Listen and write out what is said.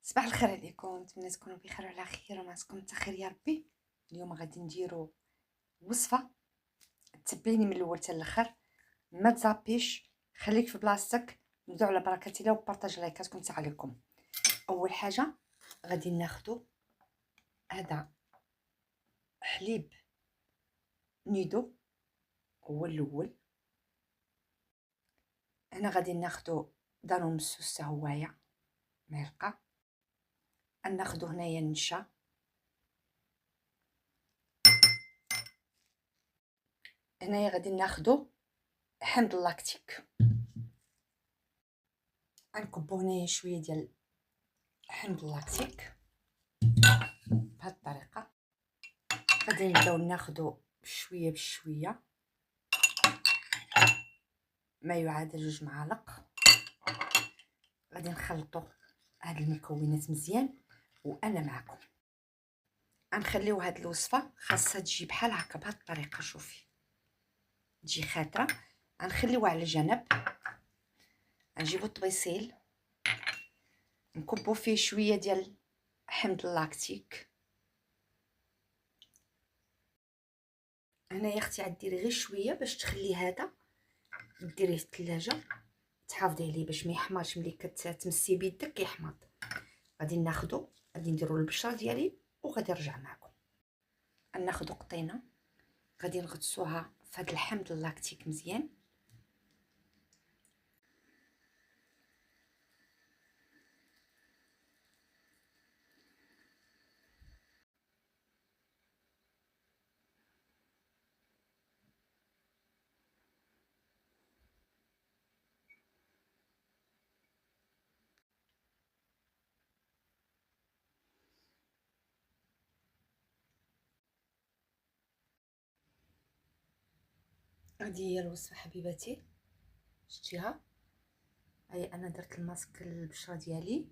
صباح الخير عليكم، نتمنى تكونوا بخير وعلى خير ومعكم التخير يا ربي. اليوم غادي نديرو وصفه تبعيني من الاول حتى الاخر، ما تزابيش، خليك في بلاصتك. نبداو على بركه الله وبارطاج لايكاتكم تاع عليكم. اول حاجه غادي ناخذ هذا حليب نيدو، هو الاول. هنا غادي ناخذ دانون مسوس حتى هوايا معلقه. ناخذ هنايا النشا، هنايا غادي ناخذ حمض اللاكتيك. غنكبو هنايا شويه ديال حمض اللاكتيك بهذه الطريقه. غادي نبداو ناخذو شويه بشويه، ما يعادل 2 معالق. غادي نخلطوا هاد المكونات مزيان وانا معكم. غنخليو هاد الوصفه خاصها تجي بحال هكا بهاد الطريقه، شوفي تجي خاطره. غنخليوها على جنب. غنجيبو الطبيسيل نكبو فيه شويه ديال حمض اللاكتيك. هنايا اختي غديري غير شويه باش تخلي هذا، ديريه في الثلاجه تحافظي عليه باش ما يحمرش. ملي كتمسي بيدك كيحمض. غادي ناخذو، غادي نديرو البشره ديالي وغادي نرجع معكم. ناخذ قطينه، غادي نغطسوها في هذا الحمض اللاكتيك مزيان. هذه هي الوصفه حبيباتي، شتيها؟ هيا انا درت الماسك للبشره ديالي